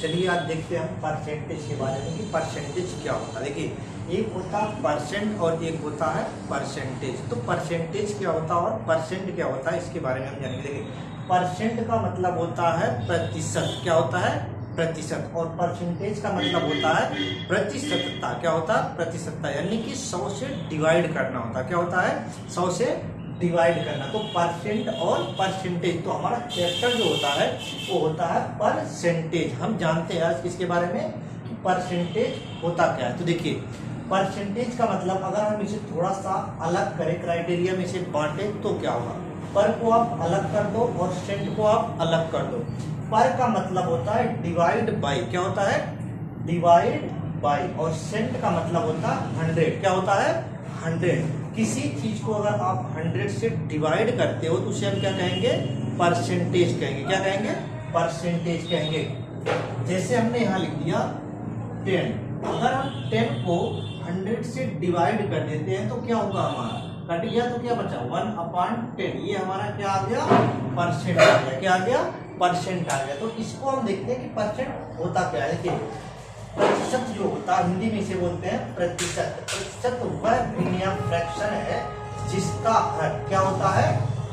चलिए आज देखते हैं हम परसेंटेज के बारे में कि परसेंटेज क्या होता है। देखिए एक होता है परसेंट और एक होता है परसेंटेज। तो परसेंटेज क्या होता है और परसेंट क्या होता है इसके बारे में हम जानेंगे। देखिए परसेंट का मतलब होता है प्रतिशत, क्या होता है प्रतिशत, और परसेंटेज का मतलब होता है प्रतिशतता। क्या होता है प्रतिशतता, यानी कि 100 से डिवाइड करना होता है। क्या होता है 100 से डिवाइड करना। तो परसेंट और परसेंटेज, तो हमारा चैप्टर जो होता है वो होता है परसेंटेज। हम जानते हैं आज किसके बारे में कि परसेंटेज होता क्या है। तो देखिए परसेंटेज का मतलब अगर हम इसे थोड़ा सा अलग करें, क्राइटेरिया में इसे बांटे तो क्या होगा, पर को आप अलग कर दो और सेंट को आप अलग कर दो। पर का मतलब होता है डिवाइड बाई, क्या होता है डिवाइड बाई, और सेंट का मतलब होता है 100, क्या होता है 100। किसी चीज को अगर आप 100 से डिवाइड करते हो तो उसे हम क्या कहेंगे परसेंटेज कहेंगे। क्या कहेंगे परसेंटेज कहेंगे। जैसे हमने यहाँ लिख दिया 10, अगर हम 10 को 100 से डिवाइड कर देते हैं तो क्या होगा, हमारा कट गया तो क्या बचा 1/10। ये हमारा क्या आ गया परसेंट आ गया। क्या आ गया परसेंट आ गया। तो इसको हम देखते हैं कि परसेंट होता क्या है। देखिए प्रतिशत जो होता है हिंदी में इसे बोलते हैं प्रतिशत। प्रतिशत वह भिन्न या फ्रैक्शन है जिसका हर क्या होता है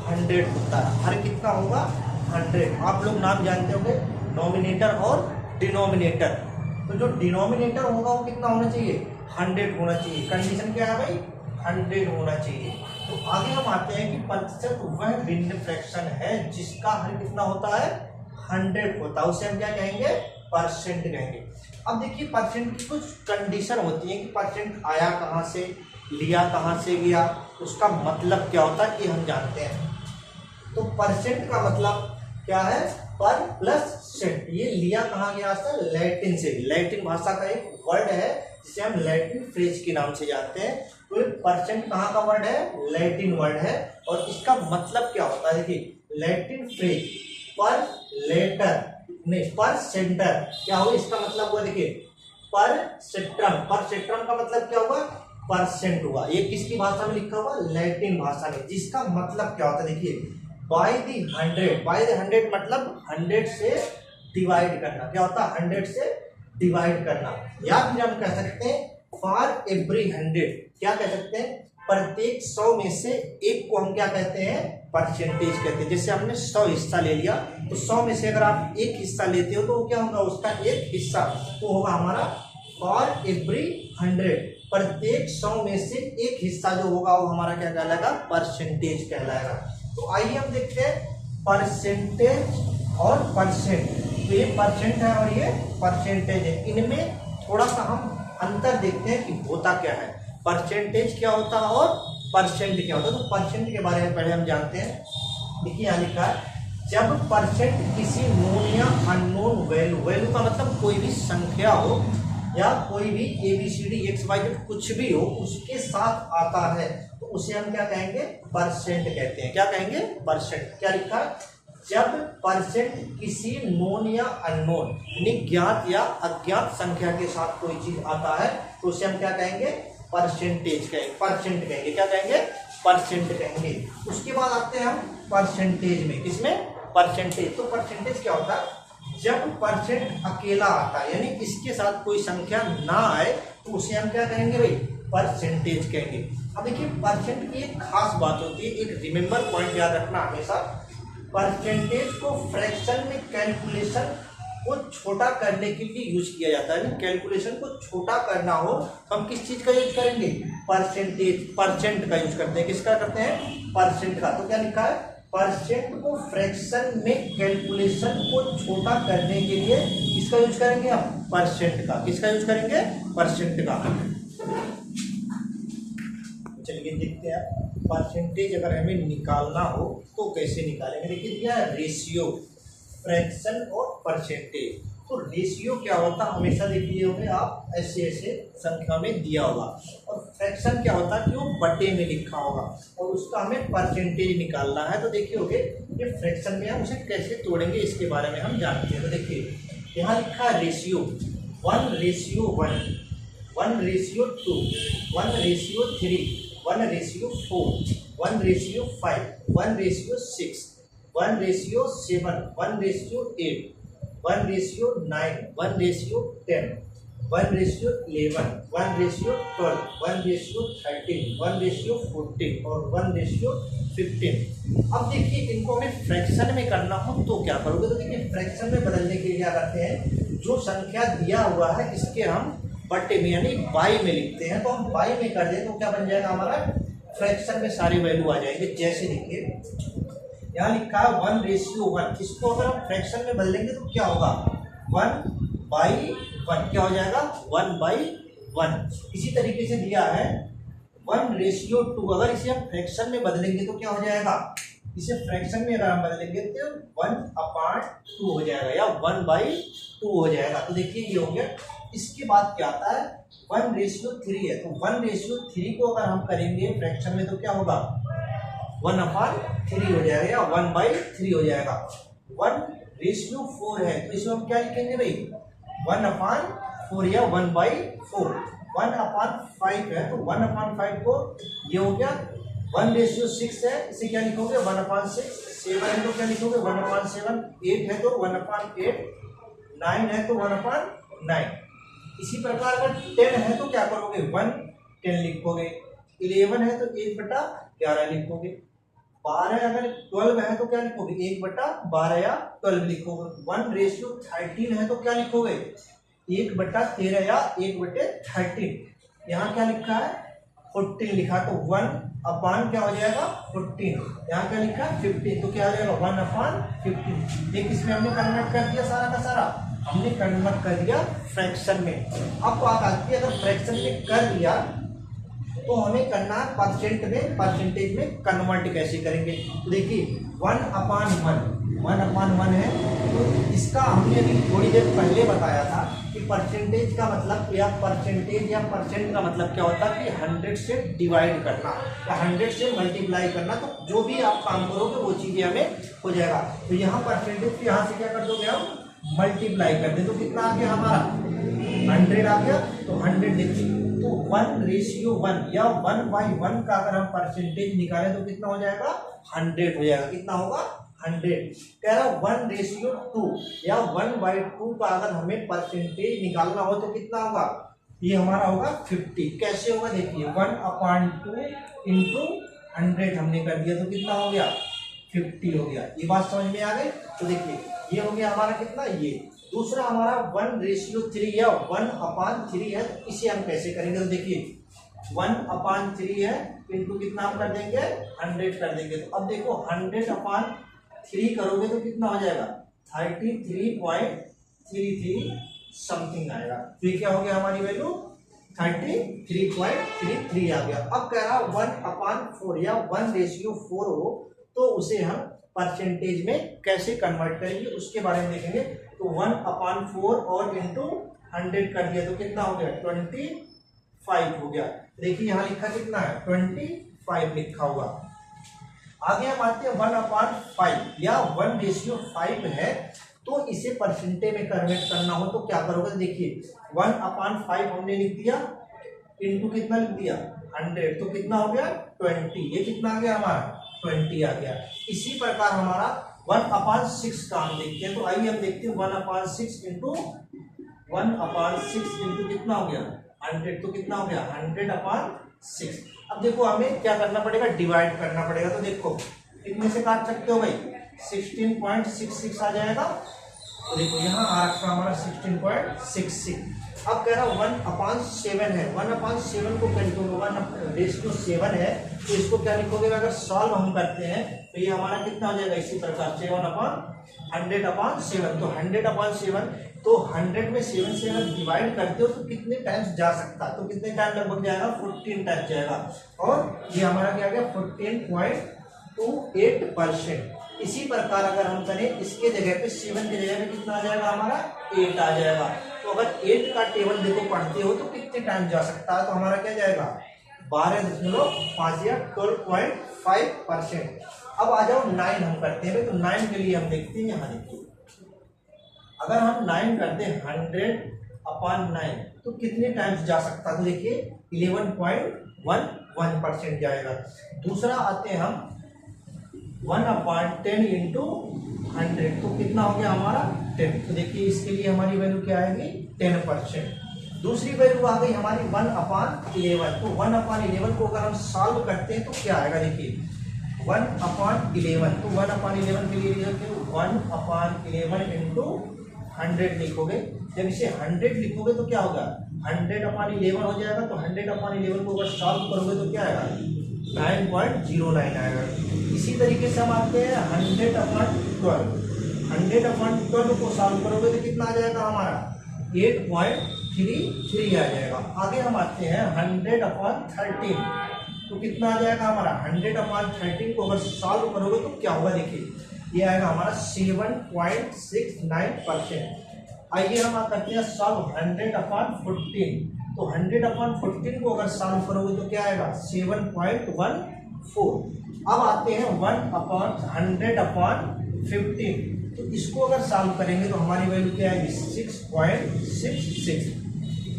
100 होता है। हर कितना होगा 100। आप लोग नाम जानते होंगे नॉमिनेटर और डिनोमिनेटर। तो जो डिनोमिनेटर होगा वो कितना होना चाहिए 100 होना चाहिए। कंडीशन क्या है भाई 100 होना चाहिए। तो आगे हम आते हैं कि प्रतिशत वह भिन्न फ्रैक्शन है जिसका हर कितना होता है 100 होता है, उसे हम क्या कहेंगे परसेंट कहेंगे। अब देखिए परसेंट की कुछ कंडीशन होती है कि परसेंट आया कहाँ से, लिया कहाँ से गया, उसका मतलब क्या होता है ये हम जानते हैं। तो परसेंट का मतलब क्या है पर प्लस सेंट। ये लिया कहाँ गया था लैटिन से, लैटिन भाषा का एक वर्ड है जिसे हम लैटिन फ्रेज के नाम से जानते हैं। तो ये परसेंट कहाँ का वर्ड है लैटिन वर्ड है, और इसका मतलब क्या होता है। देखिए लैटिन फ्रेज पर लेटर नहीं पर सेंटर क्या हुआ, इसका मतलब हुआ देखिए पर सेट्रम। पर सेट्रम का मतलब क्या हुआ परसेंट हुआ। ये किसकी भाषा में लिखा हुआ लैटिन भाषा में, जिसका मतलब क्या होता है देखिए बाय द 100। बाय द 100 मतलब 100 से डिवाइड करना। क्या होता है 100 से डिवाइड करना। या फिर हम कह सकते हैं फॉर एवरी 100, क्या कह सकते हैं प्रत्येक 100 में से एक को हम क्या कहते हैं परसेंटेज कहते हैं। जैसे हमने 100 हिस्सा ले लिया तो 100 में से अगर आप एक हिस्सा लेते हो तो क्या होगा उसका एक हिस्सा, तो होगा हमारा फॉर एवरी 100। प्रत्येक 100 में से एक हिस्सा जो होगा वो हमारा क्या कहलाएगा परसेंटेज कहलाएगा। तो आइए हम देखते हैं परसेंटेज और परसेंट। तो ये परसेंट है और ये परसेंटेज है, इनमें थोड़ा सा हम अंतर देखते हैं कि होता क्या है, परसेंटेज क्या होता है और परसेंट क्या होता है। तो परसेंट के बारे में पहले हम जानते हैं। देखिए यहाँ लिखा है जब परसेंट किसी नोन या अननोन वैल्यू, वैल्यू का मतलब कोई भी संख्या हो या कोई भी ABCD XYZ कुछ भी हो उसके साथ आता है तो उसे हम क्या कहेंगे परसेंट कहते हैं। क्या कहेंगे परसेंट। क्या लिखा है जब परसेंट किसी नोन या अननोन यानी ज्ञात या अज्ञात संख्या के साथ कोई चीज आता है तो उसे हम क्या कहेंगे परसेंटेज कहेंगे, परसेंट कहेंगे। क्या कहेंगे परसेंट कहेंगे। उसके बाद आते हैं हम परसेंटेज में, किसमें परसेंटेज। तो परसेंटेज क्या होता है जब परसेंट अकेला आता है यानी इसके साथ कोई संख्या ना आए तो उसे हम क्या कहेंगे भाई परसेंटेज कहेंगे। अब देखिए परसेंट की एक खास बात होती है, एक रिमेंबर पॉइंट याद रखना हमेशा, परसेंटेज को फ्रैक्शन में कैलकुलेशन को छोटा करने के लिए यूज किया जाता है। कैलकुलेशन को छोटा करना हो तो हम किस चीज का यूज करेंगे परसेंटेज, परसेंट का यूज करते हैं। किसका करते हैं परसेंट का। तो क्या लिखा है परसेंट को फ्रैक्शन में कैलकुलेशन को छोटा करने के लिए किसका यूज करेंगे हम परसेंट का। किसका यूज करेंगे परसेंट का। चलिए देखते हैं परसेंटेज अगर हमें निकालना हो तो कैसे निकालेंगे। देखिए क्या रेशियो फ्रैक्शन और परसेंटेज। तो रेशियो क्या होता है हमेशा देखिए होंगे आप ऐसे ऐसे संख्या में दिया होगा, और फ्रैक्शन क्या होता है कि वो बटे में लिखा होगा और उसका हमें परसेंटेज निकालना है। तो देखिए होगे ये फ्रैक्शन में हम उसे कैसे तोड़ेंगे इसके बारे में हम जानते हैं। तो देखिए यहाँ लिखा है रेशियो 1:1, 1:2, 1:3, 1:4, 1:5, 1:6, 1:7, 1:8, 1:9, 1:10, 1:11, 1:12, 1:13, 1:14 और 1:15। अब देखिए इनको हमें फ्रैक्शन में करना हो तो क्या करोगे, तो देखिए फ्रैक्शन में बदलने के लिए क्या करते हैं, जो संख्या दिया हुआ है इसके हम बट्टे में यानी बाई में लिखते हैं। तो हम बाई में कर दें तो क्या बन जाएगा हमारा, फ्रैक्शन में सारी वैल्यू आ जाएंगे। जैसे देखिए यहाँ लिखा है 1:1, इसको अगर हम फ्रैक्शन में बदलेंगे तो क्या होगा, 1/1, क्या हो जाएगा 1/1। इसी तरीके से दिया है 1:2, अगर इसे हम फ्रैक्शन में बदलेंगे तो क्या हो जाएगा, इसे फ्रैक्शन में अगर हम बदलेंगे तो 1/2 हो जाएगा या 1/2 हो जाएगा। तो देखिए ये हो गया। इसके बाद क्या आता है 1:3 है, तो 1:3 को अगर हम करेंगे फ्रैक्शन में तो क्या होगा 1/3 हो जाएगा या 1/3 हो जाएगा। 1:4 है तो इसमें हम क्या लिखेंगे भाई 1/4 या 1/4। 1/5 है तो 1/5 को ये हो गया। 1:6 है इसे क्या लिखोगे 1/6। 7 है तो क्या लिखोगे 1/7। 8 है तो 1/8। 9 है तो 1/9। इसी प्रकार अगर 10 है तो क्या करोगे 1/10 लिखोगे। 11 है तो 1/11 लिखोगे। 12 अगर 12 है तो क्या लिखोगे 1/12 या 12 लिखोगे। 1:13 है तो क्या लिखोगे 1/13 या 1/13। यहाँ क्या लिखा है 14 लिखा, तो 1/, क्या हो जाएगा 14। यहाँ क्या लिखा है 15, तो क्या हो जाएगा 1/15। एक इसमें हमने कन्वर्ट कर दिया, सारा का सारा हमने कन्वर्ट कर दिया फ्रैक्शन में। अब बात आती है अगर फ्रैक्शन में कर दिया तो हमें करना है परसेंट में, परसेंटेज में कन्वर्ट कैसे करेंगे। तो देखिए 1/1 है, तो इसका हमने अभी थोड़ी देर पहले बताया था कि परसेंटेज का मतलब या परसेंटेज या परसेंट का मतलब क्या होता है कि 100 से डिवाइड करना या 100 से मल्टीप्लाई करना। तो जो भी आप काम करोगे वो चीज़ें हमें हो जाएगा। तो यहाँ परसेंटेज को यहाँ से क्या कर दोगे आप मल्टीप्लाई कर दे, तो कितना आ गया हमारा 100 आ गया। तो 100 देखिए तो 1:1 या 1/1 का अगर हम परसेंटेज निकालें तो कितना हो जाएगा 100 हो जाएगा। कितना होगा 100। कह रहा 1:2 या 1/2 का अगर हमें परसेंटेज निकालना हो तो कितना होगा, ये हमारा होगा 50। कैसे होगा देखिए 1/2 इंटू 100 हमने कर दिया तो कितना हो गया 50 हो गया। ये बात समझ में आ गई। तो देखिए ये हो गया हमारा कितना, ये दूसरा हमारा 1:3 या 1/3 है, तो इसे हम कैसे करेंगे। तो देखिए 1/3 है इंटू कितना हम कर देंगे 100 कर देंगे। तो अब देखो 100/3 करोगे तो कितना हो जाएगा 33.33 समथिंग आएगा। तो ये क्या हो गया हमारी वैल्यू 33.33 आ गया। अब कह रहा 1/4 या 1:4 हो तो उसे हम परसेंटेज में कैसे कन्वर्ट करेंगे उसके बारे में देखेंगे। तो 1/4 और इंटू 100 कर दिया तो कितना हो गया 25 हो गया। देखिए यहाँ लिखा कितना है 25 लिखा हुआ। आगे हम आते हैं 1/5 या 1:5 है, तो इसे परसेंटेज में कन्वर्ट करना हो तो क्या करोगे। देखिए 1/5 हमने लिख दिया इंटू कितना लिख दिया 100, तो कितना हो गया 20। ये कितना आ गया हमारा 20 आ गया। इसी प्रकार हमारा 1/6 का हम देखते हैं। तो आइए हम देखते हैं 1/6 इंटू 1/6 इंटू कितना हो गया 100, तो कितना हो गया 100/6। अब देखो हमें क्या करना पड़ेगा डिवाइड करना पड़ेगा। तो देखो कितने से काट सकते हो भाई 16.66 आ जाएगा। तो देखो यहाँ आ रखा हमारा 16.66। अब कह रहा 1/7 है, 1/7 को कैलकुलेट होगा 1:7 है, तो इसको क्या लिखोगे अगर सॉल्व हम करते हैं तो ये हमारा कितना हो जाएगा इसी प्रकार 7/100/7। तो 100/7 तो 100 में 7 से अगर डिवाइड करते हो तो कितने टाइम्स जा सकता है, तो कितने टाइम लगभग जाएगा 14 टाइम्स जाएगा। और ये हमारा क्या गया 14.28%। इसी प्रकार अगर हम करें इसके जगह पे 7 की जगह पे कितना आ जाएगा हमारा 8 आ जाएगा। तो अगर 8 का टेबल देखो पढ़ते हो तो कितने टाइम जा सकता है, तो हमारा क्या जाएगा 12.5 या 12.5%। अब आ जाओ 9 हम करते हैं। तो 9 के लिए हम देखते हैं यहाँ देखिए अगर हम 9 करते हैं 100/9 तो कितने टाइम्स जा सकता है। तो देखिए 11.11% जाएगा। दूसरा आते हैं हम 1/10 इंटू 100, तो कितना हो गया हमारा 10। तो देखिए इसके लिए हमारी वैल्यू क्या आएगी 10%। दूसरी वैल्यू आ गई हमारी 1/11। तो 1/11 को अगर हम सॉल्व करते हैं तो क्या आएगा, देखिए 1/11। तो 1/11 के लिए लिखोगे 1/11 इंटू 100 लिखोगे। जब इसे 100 लिखोगे तो क्या होगा 100/11 हो जाएगा। तो 100/11 को अगर सॉल्व करोगे तो क्या आएगा 9.09 आएगा। इसी तरीके से हम आते हैं 100/12। 100/12 को सॉल्व करोगे तो कितना आ जाएगा हमारा 8.33 आ जाएगा। आगे हम आते हैं 100/13। तो कितना आ जाएगा हमारा 100/13 को अगर सॉल्व करोगे तो क्या होगा, देखिए ये आएगा हमारा 7.69%। आइए हम करते हैं सॉल्व 100/14। तो 100/14 को अगर सॉल्व करोगे तो क्या आएगा 7.14। अब आते हैं 1/100/15। तो इसको अगर सॉल्व करेंगे तो हमारी वैल्यू क्या आएगी 6.66।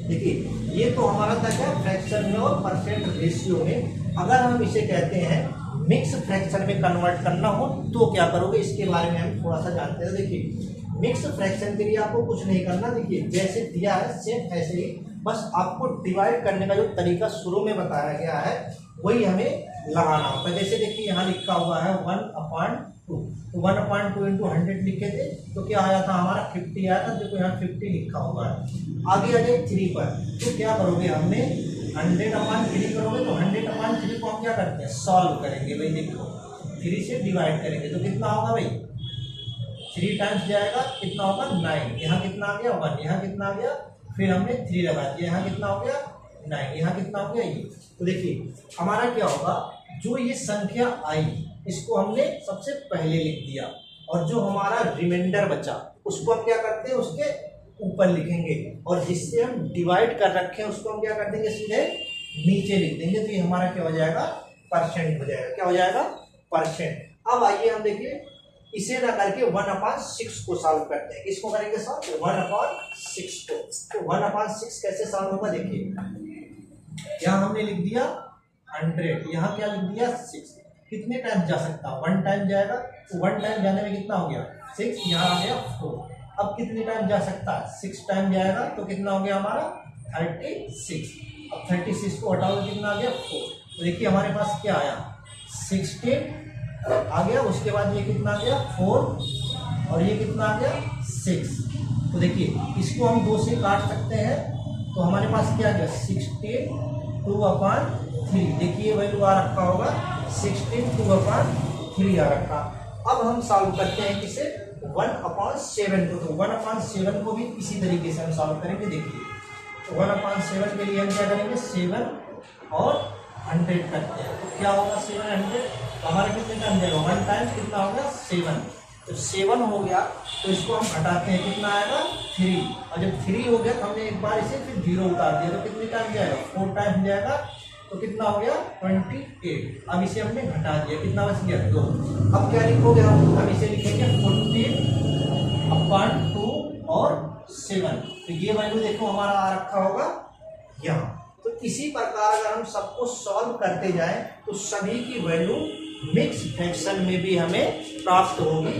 देखिए ये तो हमारा था क्या फ्रैक्शन में और परसेंट रेशियो में। अगर हम इसे कहते हैं मिक्स फ्रैक्शन में कन्वर्ट करना हो तो क्या करोगे, इसके बारे में हम थोड़ा सा जानते हैं। देखिए मिक्स फ्रैक्शन के लिए आपको कुछ नहीं करना, देखिए जैसे दिया है सेम ऐसे ही, बस आपको डिवाइड करने का जो तरीका शुरू में बताया गया है वही हमें लगाना होता है। जैसे देखिए यहाँ लिखा हुआ है 1/2। तो 1/2 इंटू 100 लिखे थे तो क्या आया था हमारा 50 आया था। देखो यहाँ 50 लिखा हुआ है। आगे आ जाए 3 पर। तो क्या करोगे, हमने 100/3 करोगे तो 100/3 को हम क्या करते हैं सॉल्व करेंगे भाई। देखो 3 से डिवाइड करेंगे तो कितना होगा भाई 3 टाइम्स जाएगा, कितना होगा 9। यहाँ कितना आ गया 1, यहाँ कितना आ गया, फिर हमने 3 लगा दिया, यहाँ कितना हो गया 9, यहाँ कितना हो गया ये। तो देखिए हमारा क्या होगा, जो ये संख्या आई इसको हमने सबसे पहले लिख दिया और जो हमारा रिमाइंडर बचा उसको हम क्या करते हैं उसके ऊपर लिखेंगे, और जिससे हम डिवाइड कर रखे हैं उसको हम क्या कर देंगे सीधे नीचे लिख देंगे। तो ये हमारा क्या हो जाएगा परसेंट हो जाएगा। क्या हो जाएगा परसेंट। अब आइए हम देखिए इसे ना करके 1/6 को सॉल्व करते हैं। किसको करेंगे सॉल्व 1/6 को। तो 1/6 कैसे सॉल्व होगा, देखिए यहाँ हमने लिख दिया 100, यहाँ क्या लिख दिया 6। कितने टाइम जा सकता है 1 टाइम जाएगा। तो 1 टाइम जाने में कितना हो गया 6, यहाँ आ गया 4। अब कितने टाइम जा सकता है 6 टाइम जाएगा तो कितना हो गया हमारा 36। अब 36 को हटाओ कितना आ गया 4। तो देखिए हमारे पास क्या आया 16 आ गया। उसके बाद ये कितना आ गया 4 और ये कितना आ गया 6। तो देखिए इसको हम 2 से काट सकते हैं। तो हमारे पास क्या आ गया 16 2/3। देखिए वैल्यू आ रखा होगा 16 2/3 आ रखा। अब हम सॉल्व करते हैं किसे 1/7 को। तो 1/7 को भी इसी तरीके से हम सॉल्व करेंगे। देखिए तो 1/7 के लिए हम क्या करेंगे 7 और 100 करते हैं। तो क्या होगा 700 तो हमारा कितने टाइम जाएगा 1 टाइम कितना होगा 7। तो 7 हो गया तो इसको हम हटाते हैं कितना आएगा 3। और जब 3 हो गया तो हमने एक बार इसे फिर 0 उतार दिया तो कितने टाइम जाएगा 4 टाइम जाएगा। तो कितना हो गया 28। अब इसे हमने घटा दिया कितना बच गया 2। अब क्या लिखोगे हम इसे लिखेंगे 14/2 और 7। तो ये वैल्यू देखो हमारा आ रखा होगा यहाँ। तो इसी प्रकार अगर हम सबको सॉल्व करते जाएं तो सभी की वैल्यू मिक्स फ्रैक्शन में भी हमें प्राप्त होगी।